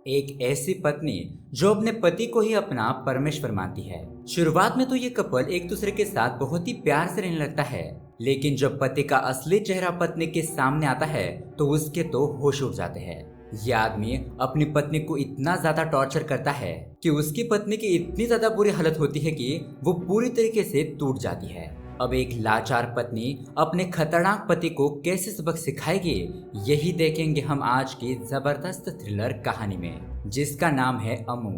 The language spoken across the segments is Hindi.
एक ऐसी पत्नी जो अपने पति को ही अपना परमेश्वर मानती है। शुरुआत में तो ये कपल एक दूसरे के साथ बहुत ही प्यार से रहने लगता है, लेकिन जब पति का असली चेहरा पत्नी के सामने आता है तो उसके तो होश उड़ जाते हैं। यह आदमी अपनी पत्नी को इतना ज्यादा टॉर्चर करता है कि उसकी पत्नी की इतनी ज्यादा बुरी हालत होती है कि वो पूरी तरीके से टूट जाती है। अब एक लाचार पत्नी अपने खतरनाक पति को कैसे सबक सिखाएगी, यही देखेंगे हम आज की जबरदस्त थ्रिलर कहानी में, जिसका नाम है अमू।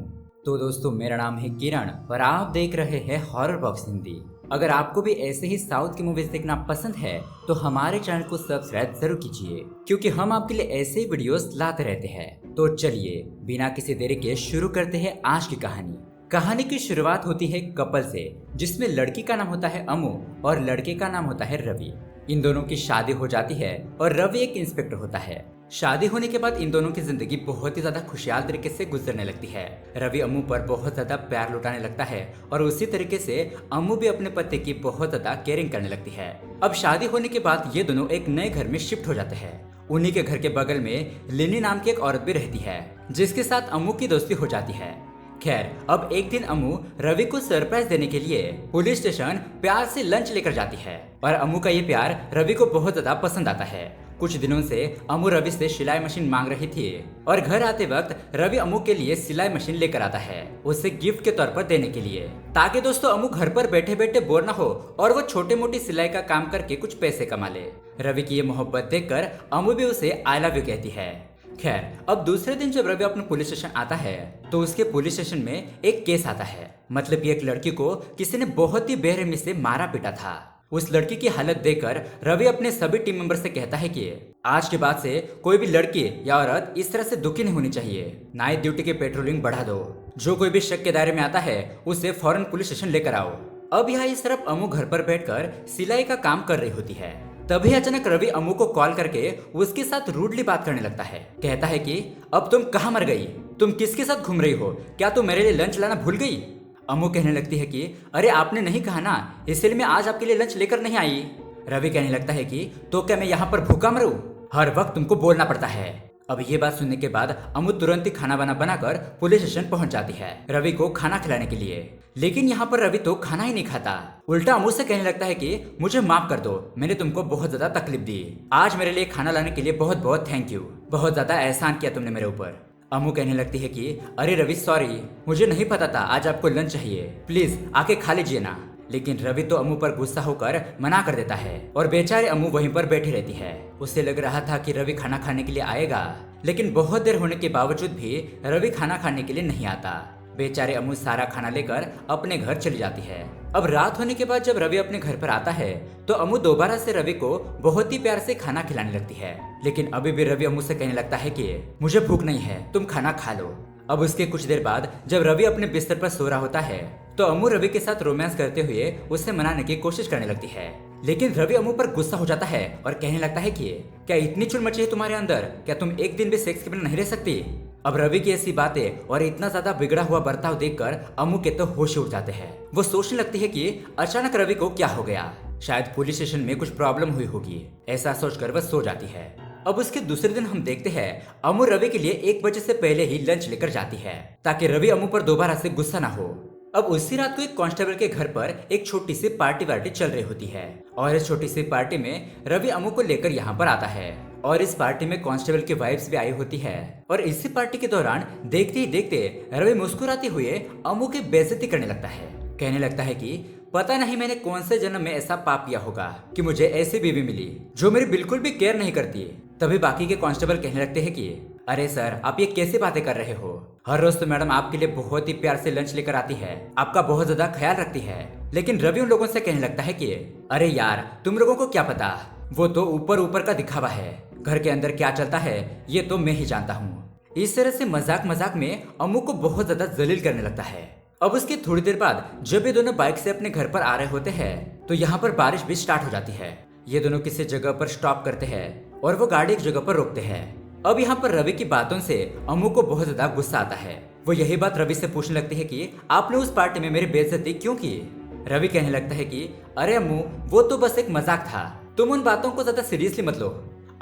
तो दोस्तों, मेरा नाम है किरण और आप देख रहे हैं हॉरर बॉक्स हिंदी। अगर आपको भी ऐसे ही साउथ की मूवीज देखना पसंद है तो हमारे चैनल को सब्सक्राइब जरूर कीजिए, क्योंकि हम आपके लिए ऐसे ही वीडियोस लाते रहते हैं। तो चलिए बिना किसी देरी के शुरू करते हैं आज की कहानी। कहानी की शुरुआत होती है कपल से, जिसमें लड़की का नाम होता है अमू और लड़के का नाम होता है रवि। इन दोनों की शादी हो जाती है और रवि एक इंस्पेक्टर होता है। शादी होने के बाद इन दोनों की जिंदगी बहुत ही ज्यादा खुशहाल तरीके से गुजरने लगती है। रवि अमू पर बहुत ज्यादा प्यार लुटाने लगता है और उसी तरीके से अमू भी अपने पति की बहुत ज्यादा केयरिंग करने लगती है। अब शादी होने के बाद ये दोनों एक नए घर में शिफ्ट हो जाते हैं। उन्हीं के घर के बगल में लिनी नाम की एक औरत भी रहती है, जिसके साथ अमू की दोस्ती हो जाती है। खैर, अब एक दिन अमू रवि को सरप्राइज देने के लिए पुलिस स्टेशन प्यार से लंच लेकर जाती है और अमू का ये प्यार रवि को बहुत ज्यादा पसंद आता है। कुछ दिनों से अमू रवि से सिलाई मशीन मांग रही थी और घर आते वक्त रवि अमू के लिए सिलाई मशीन लेकर आता है, उसे गिफ्ट के तौर पर देने के लिए, ताकि दोस्तों अमू घर पर बैठे बैठे बोर ना हो और वो छोटे मोटी सिलाई का काम करके कुछ पैसे कमा ले। रवि की ये मोहब्बत देखकर अमू भी उसे आई लव यू कहती है। खैर, अब दूसरे दिन जब रवि अपने पुलिस स्टेशन आता है तो उसके पुलिस स्टेशन में एक केस आता है। मतलब कि एक लड़की को किसी ने बहुत ही बेरहमी से मारा पीटा था। उस लड़की की हालत देखकर रवि अपने सभी टीम मेंबर से कहता है कि आज के बाद से कोई भी लड़की या औरत इस तरह से दुखी नहीं होनी चाहिए। नाइट ड्यूटी की पेट्रोलिंग बढ़ा दो। जो कोई भी शक के दायरे में आता है उसे फौरन पुलिस स्टेशन लेकर आओ। अब यहाँ इस तरफ अमू घर पर बैठकर सिलाई का काम कर रही होती है। तभी अचानक रवि अमू को कॉल करके उसके साथ रूडली बात करने लगता है। कहता है कि अब तुम कहाँ मर गई, तुम किसके साथ घूम रही हो, क्या तुम मेरे लिए लंच लाना भूल गई। अमू कहने लगती है कि अरे आपने नहीं कहा ना, इसलिए मैं आज आपके लिए लंच लेकर नहीं आई। रवि कहने लगता है कि तो क्या मैं यहाँ पर भूखा मरूं, हर वक्त तुमको बोलना पड़ता है। अब ये बात सुनने के बाद अमू तुरंत ही खाना बनाकर पुलिस स्टेशन पहुंच जाती है रवि को खाना खिलाने के लिए। लेकिन यहाँ पर रवि तो खाना ही नहीं खाता, उल्टा अमू से कहने लगता है कि मुझे माफ कर दो, मैंने तुमको बहुत ज्यादा तकलीफ दी। आज मेरे लिए खाना लाने के लिए बहुत बहुत थैंक यू, बहुत ज्यादा एहसान किया तुमने मेरे ऊपर। अमू कहने लगती है कि अरे रवि सॉरी, मुझे नहीं पता था आज आपको लंच चाहिए, प्लीज आके खा लीजिए ना। लेकिन रवि तो अमू पर गुस्सा होकर मना कर देता है और बेचारे अमू वहीं पर बैठी रहती है। उसे लग रहा था कि रवि खाना खाने के लिए आएगा, लेकिन बहुत देर होने के बावजूद भी रवि खाना खाने के लिए नहीं आता। बेचारे अमू सारा खाना लेकर अपने घर चली जाती है। अब रात होने के बाद जब रवि अपने घर पर आता है तो अमू दोबारा से रवि को बहुत ही प्यार से खाना खिलाने लगती है। लेकिन अभी भी रवि अमू से कहने लगता है कि मुझे भूख नहीं है, तुम खाना खा लो। अब उसके कुछ देर बाद जब रवि अपने बिस्तर पर सो रहा होता है तो अमू रवि के साथ रोमांस करते हुए उसे मनाने की कोशिश करने लगती है। लेकिन रवि अमू पर गुस्सा हो जाता है और कहने लगता है कि क्या इतनी चुल मची है तुम्हारे अंदर, क्या तुम एक दिन भी सेक्स के बिना नहीं रह सकती। अब रवि की ऐसी बातें और इतना ज्यादा बिगड़ा हुआ बर्ताव देखकर अमू के तो होश उड़ जाते हैं। वो सोचने लगती है कि अचानक रवि को क्या हो गया, शायद पुलिस स्टेशन में कुछ प्रॉब्लम हुई होगी। ऐसा सोचकर वह सो जाती है। अब उसके दूसरे दिन हम देखते हैं अमू रवि के लिए 1 बजे से पहले ही लंच लेकर जाती है, ताकि रवि अमू पर दोबारा से गुस्सा ना हो। अब उसी रात को एक कांस्टेबल के घर पर एक छोटी सी पार्टी चल रही होती है और इस छोटी सी पार्टी में रवि अमू को लेकर यहाँ पर आता है और इस पार्टी में कांस्टेबल की वाइफ्स भी आई होती है। और इसी पार्टी के दौरान देखते ही देखते रवि मुस्कुराते हुए अमू की बेइज्जती करने लगता है। कहने लगता है कि पता नहीं मैंने कौन से जन्म में ऐसा पाप किया होगा कि मुझे ऐसी बीवी मिली जो मेरी बिल्कुल भी केयर नहीं करती। तभी बाकी के कांस्टेबल कहने लगते हैं कि अरे सर, आप ये कैसी बातें कर रहे हो, हर रोज तो मैडम आपके लिए बहुत ही प्यार से लंच लेकर आती है, आपका बहुत ज्यादा ख्याल रखती है। लेकिन रवि उन लोगों से कहने लगता है कि अरे यार, तुम लोगों को क्या पता, वो तो ऊपर ऊपर का दिखावा है, घर के अंदर क्या चलता है ये तो मैं ही जानता हूँ। इस तरह से मजाक मजाक में अमू को बहुत ज्यादा जलील करने लगता है। अब उसकी थोड़ी देर बाद जब ये दोनों बाइक से अपने घर पर आ रहे होते हैं तो यहाँ पर बारिश भी स्टार्ट हो जाती है। ये दोनों किसी जगह पर स्टॉप करते हैं और वो गाड़ी एक जगह पर रोकते हैं। अब यहाँ पर रवि की बातों से अमू को बहुत ज्यादा गुस्सा आता है। वो यही बात रवि से पूछने लगती है कि आपने उस पार्टी में मेरी बेइज्जती क्यों की। रवि कहने लगता है कि अरे अम्मू, वो तो बस एक मजाक था, तुम उन बातों को ज्यादा सीरियसली मत लो।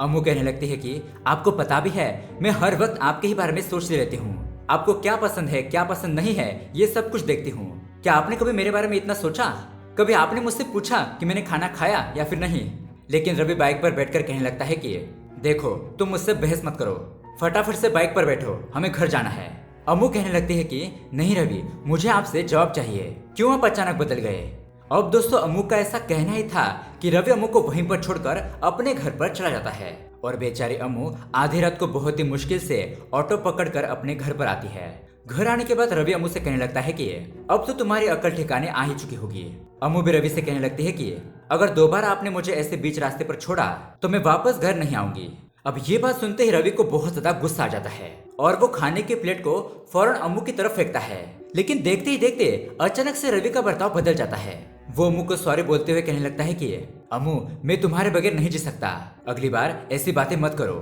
अम्मू कहने लगती है कि आपको पता भी है मैं हर वक्त आपके ही बारे में सोचती रहती हूँ। आपको क्या पसंद है क्या पसंद नहीं है ये सब कुछ देखती हूँ। क्या आपने कभी मेरे बारे में इतना सोचा? कभी आपने मुझसे पूछा कि मैंने खाना खाया या फिर नहीं? लेकिन रवि बाइक पर बैठकर कहने लगता है कि देखो तुम मुझसे बहस मत करो, फटाफट से बाइक पर बैठो, हमें घर जाना है। अम्मू कहने लगती है कि नहीं रवि, मुझे आपसे जवाब चाहिए, क्यों आप अचानक बदल गए? अब दोस्तों अम्मू का ऐसा कहना ही था कि रवि अम्मू को वहीं पर छोड़कर अपने घर पर चला जाता है और बेचारी अम्मू आधी रात को बहुत ही मुश्किल से ऑटो पकड़कर अपने घर पर आती है। घर आने के बाद रवि अम्मू से कहने लगता है कि अब तो तुम्हारी अकल ठिकाने आ ही चुकी होगी। अम्मू भी रवि से कहने लगती है कि अगर दोबारा आपने मुझे ऐसे बीच रास्ते पर छोड़ा तो मैं वापस घर नहीं आऊंगी। अब ये बात सुनते ही रवि को बहुत ज्यादा गुस्सा आ जाता है और वो खाने के प्लेट को फौरन अम्मू की तरफ फेंकता है। लेकिन देखते ही देखते अचानक से रवि का बर्ताव बदल जाता है। वो अम्मू को सॉरी बोलते हुए कहने लगता है कि अम्मू मैं तुम्हारे बगैर नहीं जी सकता, अगली बार ऐसी बातें मत करो।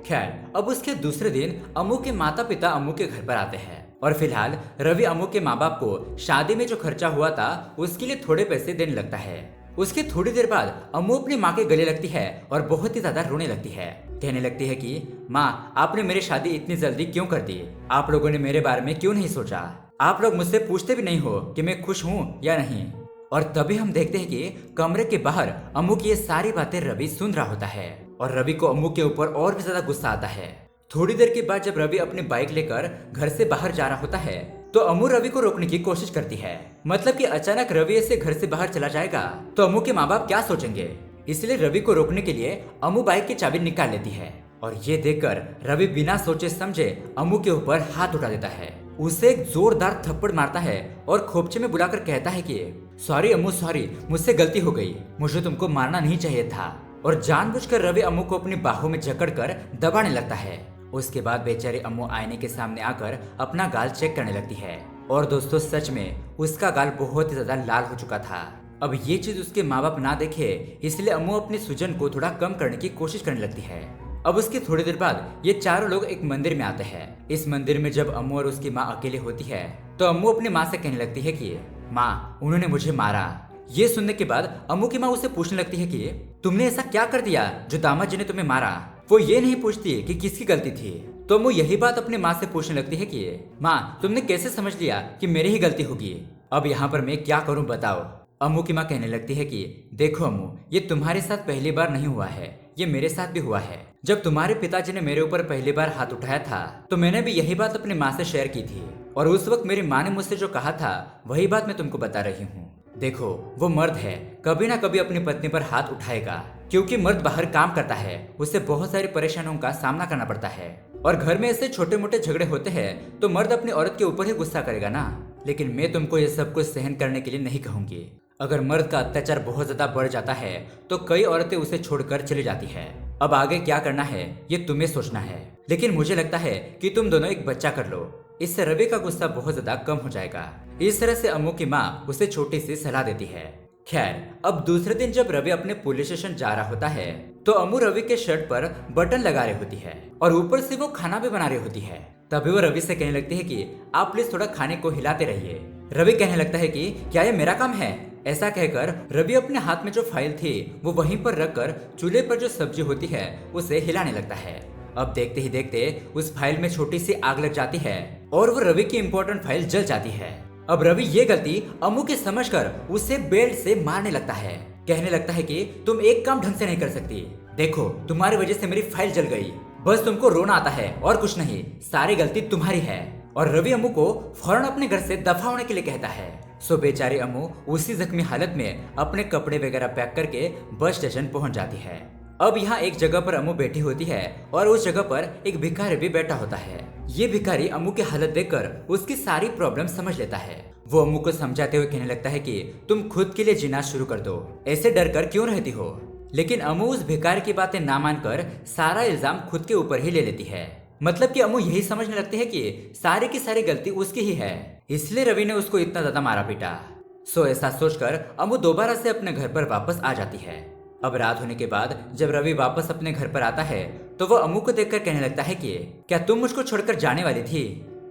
खैर अब उसके दूसरे दिन अम्मू के माता पिता अम्मू के घर पर आते हैं और फिलहाल रवि अम्मू के माँ बाप को शादी में जो खर्चा हुआ था उसके लिए थोड़े पैसे देने लगता है। उसके थोड़ी देर बाद अम्मू अपनी माँ के गले लगती है और बहुत ही ज्यादा रोने लगती है। कहने लगती है कि माँ आपने मेरी शादी इतनी जल्दी क्यों कर दी? आप लोगों ने मेरे बारे में क्यों नहीं सोचा? आप लोग मुझसे पूछते भी नहीं हो कि मैं खुश हूँ या नहीं। और तभी हम देखते हैं कि कमरे के बाहर अम्मू की ये सारी बातें रवि सुन रहा होता है और रवि को अम्मू के ऊपर और भी ज्यादा गुस्सा आता है। थोड़ी देर के बाद जब रवि अपनी बाइक लेकर घर से बाहर जा रहा होता है तो अम्मू रवि को रोकने की कोशिश करती है। मतलब कि अचानक रवि ऐसे घर से बाहर चला जाएगा तो अम्मू के माँ बाप क्या सोचेंगे, इसलिए रवि को रोकने के लिए अम्मू बाइक की चाबी निकाल लेती है और ये देखकर रवि बिना सोचे समझे अम्मू के ऊपर हाथ उठा देता है। उसे एक जोरदार थप्पड़ मारता है और खोपचे में बुलाकर कहता है कि सॉरी अम्मू सॉरी, मुझसे गलती हो गई, मुझे तुमको मारना नहीं चाहिए था। और जानबूझकर रवि अम्मू को अपनी बाहों में जकड़कर दबाने लगता है। उसके बाद बेचारी अम्मू आईने के सामने आकर अपना गाल चेक करने लगती है और दोस्तों सच में उसका गाल बहुत ही ज्यादा लाल हो चुका था। अब ये चीज उसके माँ बाप ना देखे इसलिए अम्मू अपनी सूजन को थोड़ा कम करने की कोशिश करने लगती है। अब उसकी थोड़ी देर बाद ये चारों लोग एक मंदिर में आते हैं। इस मंदिर में जब अम्मू और उसकी माँ अकेले होती है तो अम्मू अपनी माँ से कहने लगती है कि माँ उन्होंने मुझे मारा। ये सुनने के बाद अम्मू की माँ उसे पूछने लगती है कि तुमने ऐसा क्या कर दिया जो दामाद जी ने तुम्हें मारा? वो ये नहीं पूछती कि किसकी गलती थी। तो अम्मू यही बात अपनी माँ से पूछने लगती है कि माँ तुमने कैसे समझ लिया कि मेरी ही गलती होगी? अब यहाँ पर मैं क्या करूँ बताओ? अम्मू की माँ कहने लगती है कि देखो अम्मू, ये तुम्हारे साथ पहली बार नहीं हुआ है, ये मेरे साथ भी हुआ है। जब तुम्हारे पिताजी ने मेरे ऊपर पहली बार हाथ उठाया था तो मैंने भी यही बात अपनी माँ से शेयर की थी और उस वक्त मेरी माँ ने मुझसे जो कहा था वही बात मैं तुमको बता रही हूँ। देखो वो मर्द है, कभी ना कभी अपनी पत्नी पर हाथ उठाएगा क्योंकि मर्द बाहर काम करता है, उसे बहुत सारी परेशानियों का सामना करना पड़ता है और घर में ऐसे छोटे मोटे झगड़े होते हैं तो मर्द अपनी औरत के ऊपर ही गुस्सा करेगा ना। लेकिन मैं तुमको ये सब कुछ सहन करने के लिए नहीं कहूंगी। अगर मर्द का अत्याचार बहुत ज्यादा बढ़ जाता है तो कई औरतें उसे छोड़कर चली जाती है। अब आगे क्या करना है ये तुम्हें सोचना है, लेकिन मुझे लगता है कि तुम दोनों एक बच्चा कर लो, इससे रवि का गुस्सा बहुत ज्यादा कम हो जाएगा। इस तरह से अम्मू की माँ उसे छोटी सी सलाह देती है। खैर अब दूसरे दिन जब रवि अपने पुलिस स्टेशन जा रहा होता है तो अम्मू रवि के शर्ट पर बटन लगा रही होती है और ऊपर से वो खाना भी बना रही होती है। तभी वो रवि से कहने लगती है कि आप प्लीज थोड़ा खाने को हिलाते रहिए। रवि कहने लगता है कि क्या ये मेरा काम है? ऐसा कहकर रवि अपने हाथ में जो फाइल थी वो वहीं पर रखकर चूल्हे पर जो सब्जी होती है उसे हिलाने लगता है। अब देखते ही देखते उस फाइल में छोटी सी आग लग जाती है और वो रवि की इम्पोर्टेंट फाइल जल जाती है। अब रवि ये गलती अम्मू की समझकर उसे बेल्ट से मारने लगता है। कहने लगता है कि तुम एक काम ढंग से नहीं कर सकती, देखो तुम्हारी वजह से मेरी फाइल जल गई, बस तुमको रोना आता है और कुछ नहीं, सारी गलती तुम्हारी है। और रवि अम्मू को फौरन अपने घर से दफा होने के लिए कहता है। सो बेचारी अम्मू उसी जख्मी हालत में अपने कपड़े वगैरह पैक करके बस स्टेशन पहुंच जाती है। अब यहाँ एक जगह पर अम्मू बैठी होती है और उस जगह पर एक भिखारी भी बैठा होता है। ये भिखारी अम्मू की हालत देखकर उसकी सारी प्रॉब्लम समझ लेता है। वो अम्मू को समझाते हुए कहने लगता है कि तुम खुद के लिए जीना शुरू कर दो, ऐसे डर कर क्यों रहती हो? लेकिन अम्मू उस भिखारी की बातें ना मानकर सारा इल्जाम खुद के ऊपर ही ले लेती है। मतलब कि अम्मू यही समझने लगती है कि सारी की सारी गलती उसकी ही है, इसलिए रवि ने उसको इतना ज्यादा मारा पीटा। सो ऐसा सोचकर अम्मू दोबारा से अपने घर पर वापस आ जाती है। अब रात होने के बाद जब रवि वापस अपने घर पर आता है तो वो अम्मू को देखकर कहने लगता है कि क्या तुम मुझको छोड़कर जाने वाली थी?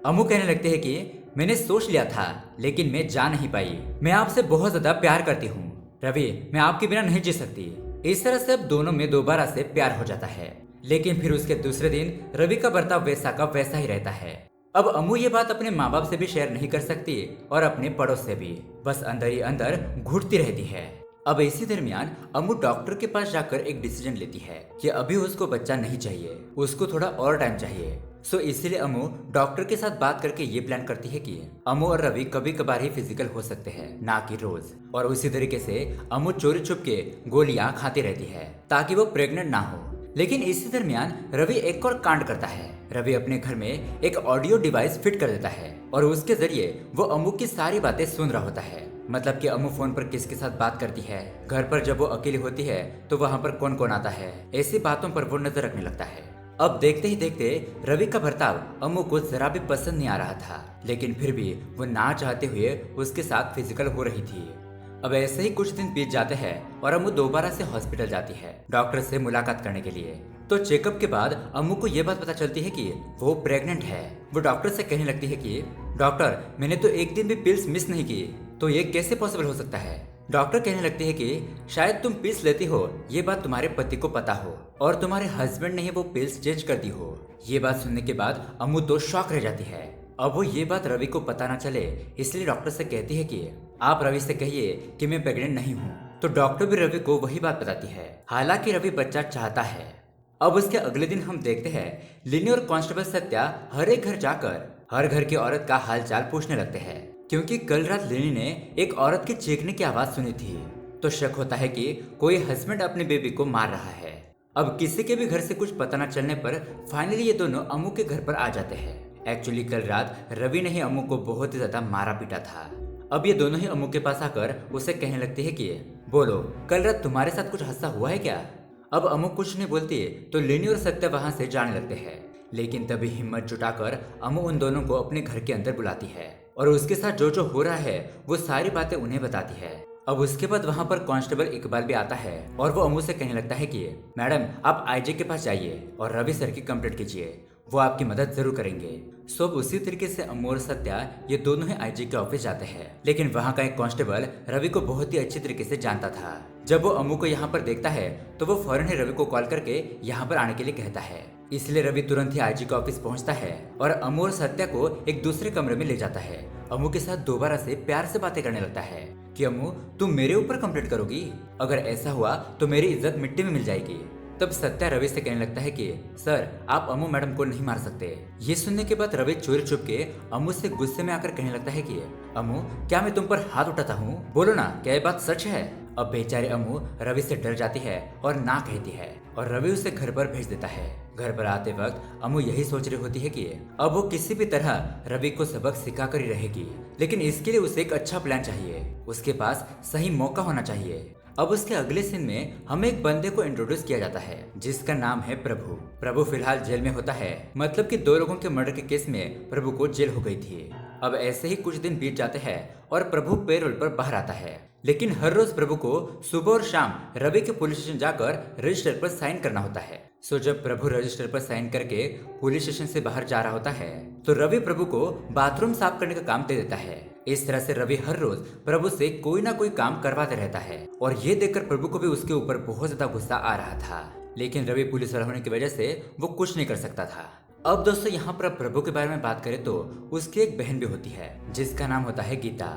अम्मू कहने लगते हैं कि मैंने सोच लिया था लेकिन मैं जा नहीं पाई, मैं आपसे बहुत ज्यादा प्यार करती हूँ रवि, मैं आपके बिना नहीं जी सकती। इस तरह से अब दोनों में दोबारा से प्यार हो जाता है। लेकिन फिर उसके दूसरे दिन रवि का बर्ताव वैसा का वैसा ही रहता है। अब अम्मू ये बात अपने माँ बाप से भी शेयर नहीं कर सकती और अपने पड़ोस से भी, बस अंदर ही अंदर घुटती रहती है। अब इसी दरमियान अम्मू डॉक्टर के पास जाकर एक डिसीजन लेती है कि अभी उसको बच्चा नहीं चाहिए, उसको थोड़ा और टाइम चाहिए। सो इसीलिए अम्मू डॉक्टर के साथ बात करके ये प्लान करती है कि अम्मू और रवि कभी कभार ही फिजिकल हो सकते हैं, ना कि रोज। और उसी तरीके से अम्मू चोरी छुप के गोलियां खाती रहती है ताकि वो प्रेग्नेंट ना हो। लेकिन इसी दरमियान रवि एक और कांड करता है। रवि अपने घर में एक ऑडियो डिवाइस फिट कर देता है और उसके जरिए वो अम्मू की सारी बातें सुन रहा होता है। मतलब कि अम्मू फोन पर किसके साथ बात करती है, घर पर जब वो अकेली होती है तो वहाँ पर कौन कौन आता है, ऐसी बातों पर वो नजर रखने लगता है। अब देखते ही देखते रवि का बर्ताव अम्मू को जरा भी पसंद नहीं आ रहा था, लेकिन फिर भी वो ना चाहते हुए उसके साथ फिजिकल हो रही थी। अब ऐसे ही कुछ दिन बीत जाते हैं और अम्मू दोबारा से हॉस्पिटल जाती है डॉक्टर से मुलाकात करने के लिए। तो चेकअप के बाद अम्मू को यह बात पता चलती है कि वो प्रेग्नेंट है। वो डॉक्टर से कहने लगती है कि डॉक्टर, मैंने तो एक दिन भी पिल्स मिस नहीं की, तो ये कैसे पॉसिबल हो सकता है। डॉक्टर कहने लगती है कि शायद तुम पिल्स लेती हो, ये बात तुम्हारे पति को पता हो और तुम्हारे हस्बैंड ने ही वो पिल्स चेंज कर दी हो। ये बात सुनने के बाद अम्मू तो शॉक रह जाती है। अब वो ये बात रवि को पता ना चले, इसलिए डॉक्टर से कहती है कि आप रवि से कहिए कि मैं प्रेग्नेंट नहीं हूँ। तो डॉक्टर भी रवि को वही बात बताती है, हालांकि रवि बच्चा चाहता है। अब उसके अगले दिन हम देखते हैं लिनी और कांस्टेबल सत्या हर एक घर जाकर हर घर की औरत का हालचाल पूछने लगते हैं, क्योंकि कल रात लिनी ने एक औरत के चीखने की आवाज सुनी थी। तो शक होता है कि कोई हस्बैंड अपने बेबी को मार रहा है। अब किसी के भी घर से कुछ पता न चलने पर फाइनली ये दोनों अम्मू के घर पर आ जाते हैं। एक्चुअली कल रात रवि ने ही अम्मू को बहुत ही ज्यादा मारा पीटा था। अब ये दोनों ही अम्मू के पास आकर उसे कहने लगती है कि बोलो, कल रात तुम्हारे साथ कुछ हादसा हुआ है क्या। अब अम्मू कुछ नहीं बोलती तो लिनी और सत्या वहां से जाने लगते हैं। लेकिन तभी हिम्मत जुटाकर अम्मू उन दोनों को अपने घर के अंदर बुलाती है और उसके साथ जो जो हो रहा है वो सारी बातें उन्हें बताती है। अब उसके बाद वहां पर कांस्टेबल इकबाल भी आता है और वो अम्मू से कहने लगता है कि मैडम, आप आईजी के पास जाइए और रवि सर की कंप्लेंट कीजिए, वो आपकी मदद जरूर करेंगे। सो उसी तरीके से अम्मू और सत्या ये दोनों ही आईजी के ऑफिस जाते हैं। लेकिन वहाँ का एक कांस्टेबल रवि को बहुत ही अच्छी तरीके से जानता था। जब वो अम्मू को यहाँ पर देखता है तो वो फौरन ही रवि को कॉल करके यहाँ पर आने के लिए कहता है। इसलिए रवि तुरंत ही आईजी के ऑफिस पहुँचता है और अम्मू और सत्या को एक दूसरे कमरे में ले जाता है। अम्मू के साथ दोबारा से प्यार से बातें करने लगता है कि अम्मू, तुम मेरे ऊपर कंप्लेंट करोगी, अगर ऐसा हुआ तो मेरी इज्जत मिट्टी में मिल जाएगी। तब सत्या रवि से कहने लगता है कि सर, आप अम्मू मैडम को नहीं मार सकते। ये सुनने के बाद रवि चोरी छुप के अम्मू से गुस्से में आकर कहने लगता है कि अम्मू, क्या मैं तुम पर हाथ उठाता हूँ, बोलो ना, क्या ये बात सच है। अब बेचारी अम्मू रवि से डर जाती है और ना कहती है और रवि उसे घर पर भेज देता है। घर पर आते वक्त अम्मू यही सोच रही होती है कि अब वो किसी भी तरह रवि को सबक सिखा कर ही रहेगी, लेकिन इसके लिए उसे एक अच्छा प्लान चाहिए, उसके पास सही मौका होना चाहिए। अब उसके अगले सीन में हमें एक बंदे को इंट्रोड्यूस किया जाता है जिसका नाम है प्रभु। प्रभु फिलहाल जेल में होता है, मतलब कि 2 लोगों के मर्डर के केस में प्रभु को जेल हो गई थी। अब ऐसे ही कुछ दिन बीत जाते हैं और प्रभु पेरोल पर बाहर आता है। लेकिन हर रोज प्रभु को सुबह और शाम रवि के पुलिस स्टेशन जाकर रजिस्टर पर साइन करना होता है। सो जब प्रभु रजिस्टर पर साइन करके पुलिस स्टेशन से बाहर जा रहा होता है तो रवि प्रभु को बाथरूम साफ करने का काम दे देता है। इस तरह से रवि हर रोज प्रभु से कोई ना कोई काम करवाते रहता है और ये देखकर प्रभु को भी उसके ऊपर बहुत ज्यादा गुस्सा आ रहा था। लेकिन रवि पुलिस वाला होने की वजह से वो कुछ नहीं कर सकता था। अब दोस्तों, यहाँ पर प्रभु के बारे में बात करें तो उसकी एक बहन भी होती है जिसका नाम होता है गीता।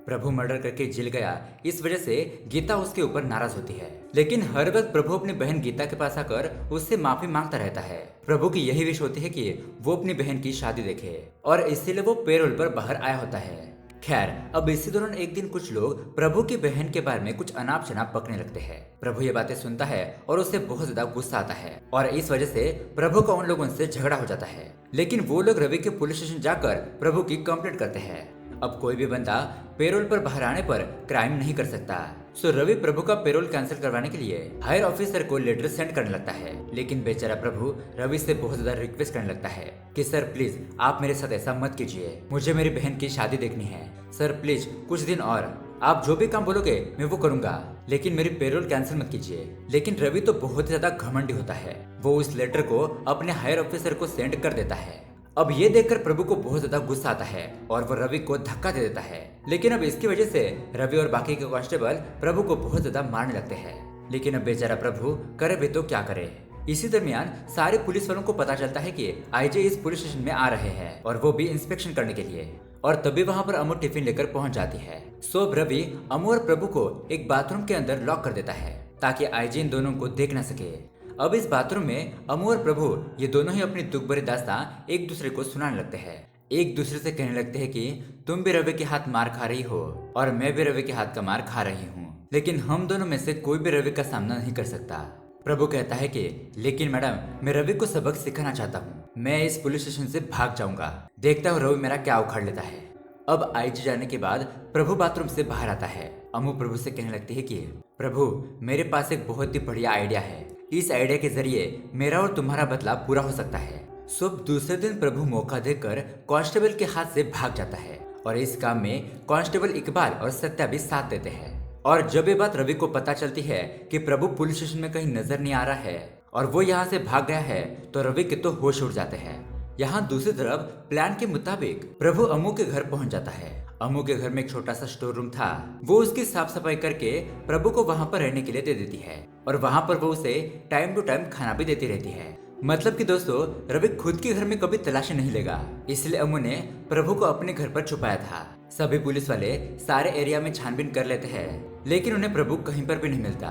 प्रभु मर्डर करके जेल गया, इस वजह से गीता उसके ऊपर नाराज होती है। लेकिन हर वक्त प्रभु अपनी बहन गीता के पास आकर उससे माफी मांगता रहता है। प्रभु की यही विश होती है कि वो अपनी बहन की शादी देखे और इसीलिए वो पेरोल पर बाहर आया होता है। खैर, अब इसी दौरान एक दिन कुछ लोग प्रभु की बहन के बारे में कुछ अनाप शनाप बकने लगते हैं। प्रभु ये बातें सुनता है और उसे बहुत ज्यादा गुस्सा आता है और इस वजह से प्रभु का उन लोगों से झगड़ा हो जाता है। लेकिन वो लोग रवि के पुलिस स्टेशन जाकर प्रभु की कंप्लेंट करते हैं। अब कोई भी बंदा पेरोल पर बाहर आने पर क्राइम नहीं कर सकता। सो रवि प्रभु का पेरोल कैंसिल करवाने के लिए हायर ऑफिसर को लेटर सेंड करने लगता है। लेकिन बेचारा प्रभु रवि से बहुत ज्यादा रिक्वेस्ट करने लगता है कि सर प्लीज आप मेरे साथ ऐसा मत कीजिए, मुझे मेरी बहन की शादी देखनी है। सर प्लीज कुछ दिन और, आप जो भी काम बोलोगे मैं वो करूंगा, लेकिन मेरी पेरोल कैंसिल मत कीजिए। लेकिन रवि तो बहुत ज्यादा घमंडी होता है, वो उस लेटर को अपने हायर ऑफिसर को सेंड कर देता है। अब ये देखकर प्रभु को बहुत ज्यादा गुस्सा आता है और वो रवि को धक्का दे देता है। लेकिन अब इसकी वजह से रवि और बाकी के कांस्टेबल प्रभु को बहुत ज्यादा मारने लगते हैं। लेकिन अब बेचारा प्रभु करे भी तो क्या करे। इसी दरमियान सारे पुलिस वालों को पता चलता है कि आईजे इस पुलिस स्टेशन में आ रहे हैं और वो भी इंस्पेक्शन करने के लिए। और तभी वहाँ पर अमू टिफिन लेकर पहुंच जाती है। सो अब रवि अमू और प्रभु को एक बाथरूम के अंदर लॉक कर देता है ताकि आईजे इन दोनों को देख न सके। अब इस बाथरूम में अमू और प्रभु ये दोनों ही अपनी दुख भरी दास्तां एक दूसरे को सुनाने लगते हैं। एक दूसरे से कहने लगते हैं कि तुम भी रवि के हाथ मार खा रही हो और मैं भी रवि के हाथ का मार खा रही हूँ, लेकिन हम दोनों में से कोई भी रवि का सामना नहीं कर सकता। प्रभु कहता है कि लेकिन मैडम मैं रवि को सबक सिखाना चाहता हूँ, मैं इस पुलिस स्टेशन से भाग जाऊंगा, देखता हूँ रवि मेरा क्या उखाड़ लेता है। अब आईजी जाने के बाद प्रभु बाथरूम से बाहर आता है। अमू प्रभु से कहने लगती है कि प्रभु मेरे पास एक बहुत ही बढ़िया आइडिया है, इस आइडिया के जरिए मेरा और तुम्हारा बदला पूरा हो सकता है। सो दूसरे दिन प्रभु मौका देकर कांस्टेबल के हाथ से भाग जाता है और इस काम में कांस्टेबल इकबाल और सत्या भी साथ देते हैं। और जब ये बात रवि को पता चलती है कि प्रभु पुलिस स्टेशन में कहीं नजर नहीं आ रहा है और वो यहाँ से भाग गया है तो रवि के तो होश उड़ जाते हैं। यहाँ दूसरी तरफ प्लान के मुताबिक प्रभु अमू के घर पहुंच जाता है। अमू के घर में एक छोटा सा स्टोर रूम था, वो उसकी साफ सफाई करके प्रभु को वहाँ पर रहने के लिए दे देती है और वहाँ पर वो उसे टाइम टू टाइम खाना भी देती रहती है। मतलब कि दोस्तों रवि खुद के घर में कभी तलाशी नहीं लेगा, इसलिए अमू ने प्रभु को अपने घर पर छुपाया था। सभी पुलिस वाले सारे एरिया में छानबीन कर लेते हैं लेकिन उन्हें प्रभु कहीं पर भी नहीं मिलता।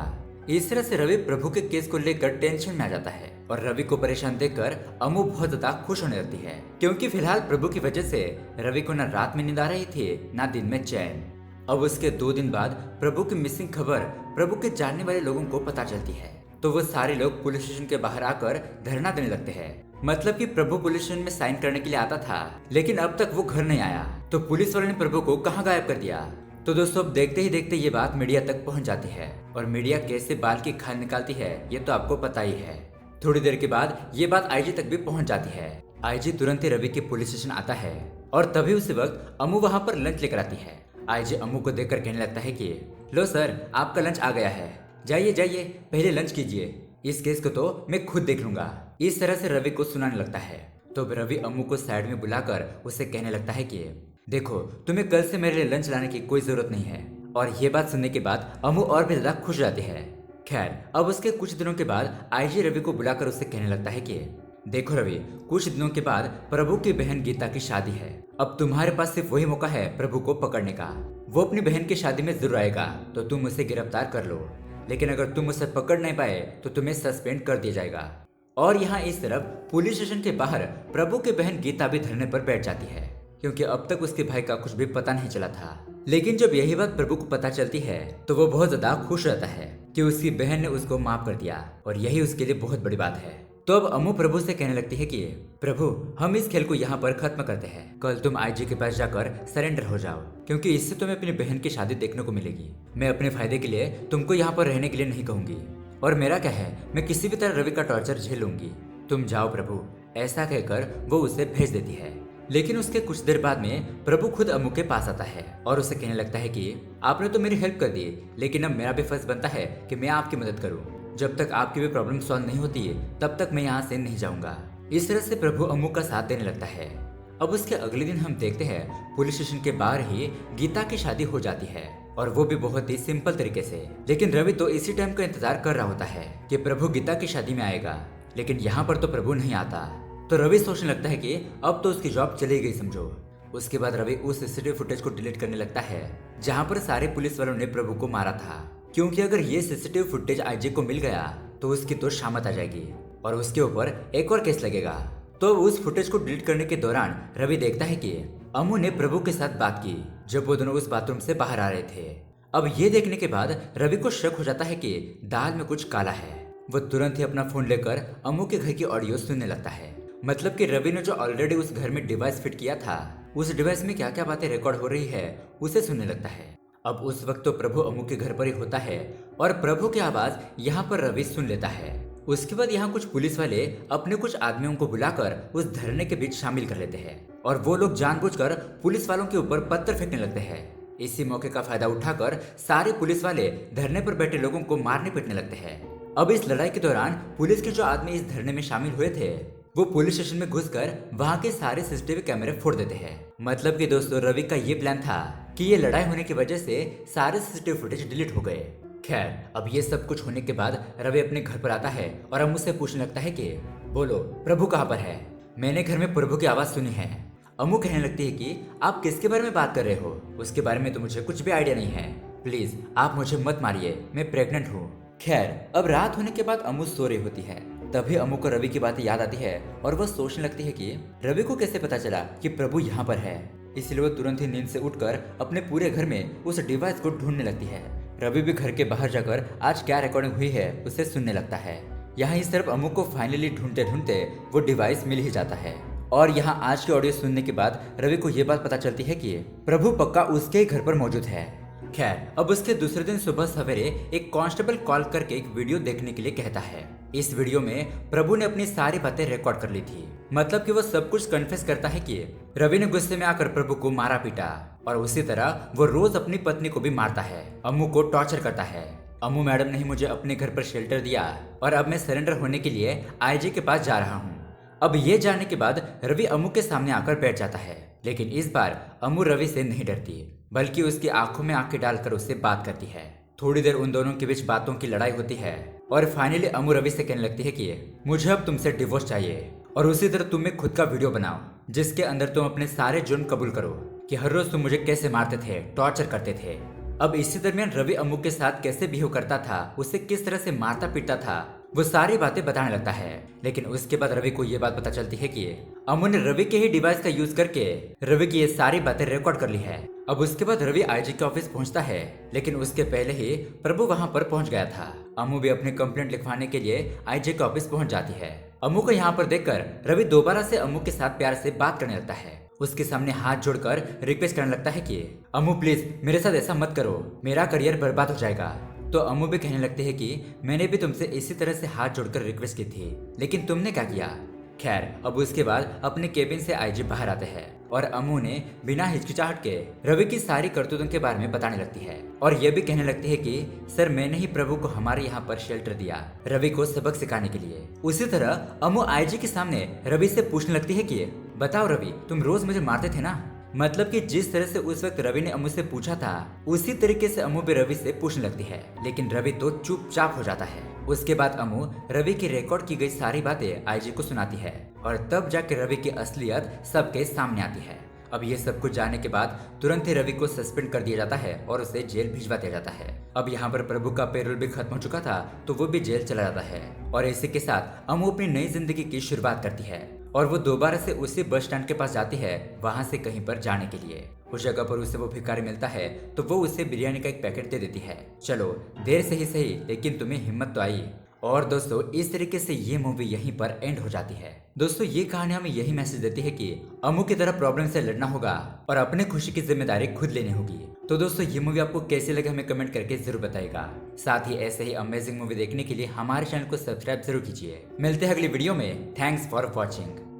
इस तरह से रवि प्रभु के केस को लेकर टेंशन में आ जाता है और रवि को परेशान देखकर अमू बहुत ज्यादा खुश होने लगती है, क्योंकि फिलहाल प्रभु की वजह से रवि को न रात में नींद आ रही थी न दिन में चैन। अब उसके 2 दिन बाद प्रभु की मिसिंग खबर प्रभु के जानने वाले लोगों को पता चलती है तो वो सारे लोग पुलिस स्टेशन के बाहर आकर धरना देने लगते हैं। मतलब कि प्रभु पुलिस स्टेशन में साइन करने के लिए आता था लेकिन अब तक वो घर नहीं आया, तो पुलिस वालों ने प्रभु को कहाँ गायब कर दिया। तो दोस्तों अब देखते ही देखते ये बात मीडिया तक पहुंच जाती है और मीडिया कैसे बाल की खाल निकालती है ये तो आपको पता ही है। थोड़ी देर के बाद ये बात आईजी तक भी पहुंच जाती है। आईजी तुरंत ही रवि के पुलिस स्टेशन आता है और तभी उसी वक्त अमू वहाँ पर लंच लेकर आती है। आईजी अमू को देखकर कहने लगता है कि लो सर आपका लंच आ गया है, जाइए जाइए पहले लंच कीजिए, इस केस को तो मैं खुद देख लूंगा। इस तरह से रवि को सुनाने लगता है। तो रवि अमू को साइड में बुलाकर उससे कहने लगता है कि देखो तुम्हें कल से मेरे लिए लंच लाने की कोई जरूरत नहीं है। और ये बात सुनने के बाद अमू और भी ज्यादा खुश रहती है। खैर अब उसके कुछ दिनों के बाद आईजी रवि को बुलाकर उससे कहने लगता है कि देखो रवि कुछ दिनों के बाद प्रभु की बहन गीता की शादी है, अब तुम्हारे पास सिर्फ वही मौका है प्रभु को पकड़ने का। वो अपनी बहन की शादी में जरूर आएगा तो तुम उसे गिरफ्तार कर लो, लेकिन अगर तुम उसे पकड़ नहीं पाए तो तुम्हें सस्पेंड कर दिया जाएगा। और यहाँ इस तरफ पुलिस स्टेशन के बाहर प्रभु की बहन गीता भी धरने पर बैठ जाती है, क्योंकि अब तक उसके भाई का कुछ भी पता नहीं चला था। लेकिन जब यही बात प्रभु को पता चलती है तो वो बहुत ज्यादा खुश रहता है कि उसकी बहन ने उसको माफ कर दिया और यही उसके लिए बहुत बड़ी बात है। तो अब अमू प्रभु से कहने लगती है कि प्रभु हम इस खेल को यहाँ पर खत्म करते हैं, कल तुम आईजी के पास जाकर सरेंडर हो जाओ, क्योंकि इससे तुम्हें अपनी बहन की शादी देखने को मिलेगी। मैं अपने फायदे के लिए तुमको यहाँ पर रहने के लिए नहीं कहूंगी, और मेरा क्या है मैं किसी भी तरह रवि का टॉर्चर झेल लूंगी, तुम जाओ प्रभु। ऐसा कहकर वो उसे भेज देती है। लेकिन उसके कुछ देर बाद में प्रभु खुद अमू के पास आता है और उसे कहने लगता है कि आपने तो मेरी हेल्प कर दी, लेकिन अब मेरा भी फर्ज बनता है कि मैं आपकी मदद करूं। जब तक आपकी भी प्रॉब्लम सॉल्व नहीं होती तब तक मैं यहाँ से नहीं जाऊंगा। इस तरह से प्रभु अमू का साथ देने लगता है। अब उसके अगले दिन हम देखते हैं पुलिस स्टेशन के बाहर ही गीता की शादी हो जाती है, और वो भी बहुत ही सिंपल तरीके से। लेकिन रवि तो इसी टाइम का इंतजार कर रहा होता है कि प्रभु गीता की शादी में आएगा, लेकिन यहाँ पर तो प्रभु नहीं आता। तो रवि सोचने लगता है कि अब तो उसकी जॉब चली गई समझो। उसके बाद रवि उस सीसीटीवी फुटेज को डिलीट करने लगता है जहाँ पर सारे पुलिस वालों ने प्रभु को मारा था, क्योंकि अगर ये सीसीटीवी फुटेज आईजी को मिल गया तो उसकी तो शामत आ जाएगी और उसके ऊपर एक और केस लगेगा। तो उस फुटेज को डिलीट करने के दौरान रवि देखता है कि अमू ने प्रभु के साथ बात की जब वो दोनों उस बाथरूम से बाहर आ रहे थे। अब ये देखने के बाद रवि को शक हो जाता है कि दाल में कुछ काला है। वो तुरंत ही अपना फोन लेकर अमू के घर की ऑडियो सुनने लगता है। मतलब कि रवि ने जो ऑलरेडी उस घर में डिवाइस फिट किया था, उस डिवाइस में क्या क्या बातें रिकॉर्ड हो रही है उसे सुनने लगता है। अब उस वक्त तो प्रभु अमू के घर पर ही होता है और प्रभु की आवाज यहाँ पर रवि सुन लेता है। उसके बाद यहाँ कुछ पुलिस वाले अपने कुछ आदमियों को बुलाकर उस धरने के बीच शामिल कर लेते हैं और वो लोग जानबूझकर पुलिस वालों के ऊपर पत्थर फेंकने लगते हैं। इसी मौके का फायदा उठाकर सारे पुलिस वाले धरने पर बैठे लोगों को मारने पीटने लगते हैं। अब इस लड़ाई के दौरान पुलिस के जो आदमी इस धरने में शामिल हुए थे वो पुलिस स्टेशन में घुसकर वहाँ के सारे सीसीटीवी कैमरे फोड़ देते हैं। मतलब कि दोस्तों रवि का ये प्लान था कि ये लड़ाई होने की वजह से सारे सीसीटीवी फुटेज डिलीट हो गए खैर, अब ये सब कुछ होने के बाद रवि अपने घर पर आता है और अम्मू से पूछने लगता है कि बोलो, प्रभु कहाँ पर है? मैंने घर में प्रभु की आवाज सुनी है। अम्मू कहने लगती है कि आप किसके बारे में बात कर रहे हो? उसके बारे में तो मुझे कुछ भी आइडिया नहीं है। प्लीज आप मुझे मत मारिए, मैं प्रेग्नेंट हूँ। खैर, अब रात होने के बाद अम्मू सो रही होती है। तभी अम्मू को रवि की बातें याद आती है और वह सोचने लगती है कि रवि को कैसे पता चला कि प्रभु यहाँ पर है। इसलिए वो तुरंत ही नींद से उठकर अपने पूरे घर में उस डिवाइस को ढूंढने लगती है। रवि भी घर के बाहर जाकर आज क्या रिकॉर्डिंग हुई है उसे सुनने लगता है। यहाँ इस तरफ अम्मू को फाइनली ढूंढते ढूंढते वो डिवाइस मिल ही जाता है और यहाँ आज की ऑडियो सुनने के बाद रवि को ये बात पता चलती है कि प्रभु पक्का उसके ही घर पर मौजूद है। खैर, अब उसके दूसरे दिन सुबह सवेरे एक कांस्टेबल कॉल करके एक वीडियो देखने के लिए कहता है। इस वीडियो में प्रभु ने अपनी सारी बातें रिकॉर्ड कर ली थी। मतलब कि वो सब कुछ कन्फेस करता है कि रवि ने गुस्से में आकर प्रभु को मारा पीटा और उसी तरह वो रोज अपनी पत्नी को भी मारता है, अम्मू को टॉर्चर करता है। अम्मू मैडम ने ही मुझे अपने घर पर शेल्टर दिया और अब मैं सरेंडर होने के लिए आईजी के पास जा रहा हूँ। अब ये जानने के बाद रवि अम्मू के सामने आकर बैठ जाता है, लेकिन इस बार अम्मू रवि से नहीं डरती बल्कि उसकी आंखों में आंखें डालकर उससे बात करती है। थोड़ी देर उन दोनों के बीच बातों की लड़ाई होती है और फाइनली अम्मू रवि से कहने लगती है कि मुझे अब तुमसे डिवोर्स चाहिए और उसी तरह तुम्हें खुद का वीडियो बनाओ जिसके अंदर तुम अपने सारे जुर्म कबूल करो कि हर रोज तुम मुझे कैसे मारते थे, टॉर्चर करते थे। अब इसी दरमियान रवि अम्मू के साथ कैसे बिहेव करता था, उसे किस तरह से मारता पीटता था, वो सारी बातें बताने लगता है। लेकिन उसके बाद रवि को ये बात पता चलती है कि अम्मू ने रवि के ही डिवाइस का यूज करके रवि की ये सारी बातें रिकॉर्ड कर ली है। अब उसके बाद रवि आईजी के ऑफिस पहुंचता है, लेकिन उसके पहले ही प्रभु वहां पर पहुंच गया था। अम्मू भी अपनी कंप्लेंट लिखवाने के लिए आईजी के ऑफिस पहुंच जाती है। अम्मू को यहाँ पर देखकर रवि दोबारा से अम्मू के साथ प्यार से बात करने लगता है। उसके सामने हाथ जोड़कर रिक्वेस्ट करने लगता है कि अम्मू प्लीज मेरे साथ ऐसा मत करो, मेरा करियर बर्बाद हो जाएगा। तो अम्मू भी कहने लगती है कि मैंने भी तुमसे इसी तरह से हाथ जोड़कर रिक्वेस्ट की थी, लेकिन तुमने क्या किया? खैर, अब उसके बाद अपने केबिन से आईजी बाहर आते हैं और अम्मू ने बिना हिचकिचाहट के रवि की सारी करतूतों के बारे में बताने लगती है और ये भी कहने लगती है कि सर मैंने ही प्रभु को हमारे यहाँ पर शेल्टर दिया रवि को सबक सिखाने के लिए। उसी तरह अम्मू आईजी के सामने रवि से पूछने लगती है कि बताओ रवि, तुम रोज मुझे मारते थे ना? मतलब कि जिस तरह से उस वक्त रवि ने अम्मू से पूछा था उसी तरीके से अम्मू भी रवि से पूछने लगती है, लेकिन रवि तो चुपचाप हो जाता है। उसके बाद अम्मू रवि की रिकॉर्ड की गई सारी बातें आईजी को सुनाती है और तब जाकर रवि की असलियत सबके सामने आती है। अब ये सब कुछ जानने के बाद तुरंत ही रवि को सस्पेंड कर दिया जाता है और उसे जेल भिजवा दिया जाता है। अब यहाँ पर प्रभु का पेरोल भी खत्म हो चुका था तो वो भी जेल चला जाता है और इसी के साथ अम्मू अपनी नई जिंदगी की शुरुआत करती है और वो दोबारा से उसी बस स्टैंड के पास जाती है वहां से कहीं पर जाने के लिए। उस जगह पर उसे वो भिखारी मिलता है तो वो उसे बिरयानी का एक पैकेट दे देती है। चलो देर से ही सही, लेकिन तुम्हें हिम्मत तो आई। और दोस्तों इस तरीके से ये मूवी यहीं पर एंड हो जाती है। दोस्तों ये कहानी हमें यही मैसेज देती है कि अम्मू की तरह प्रॉब्लम से लड़ना होगा और अपने खुशी की जिम्मेदारी खुद लेनी होगी। तो दोस्तों ये मूवी आपको कैसी लगी हमें कमेंट करके जरूर बताइएगा। साथ ही ऐसे ही अमेजिंग मूवी देखने के लिए हमारे चैनल को सब्सक्राइब जरूर कीजिए। मिलते हैं अगली वीडियो में। Thanks for watching.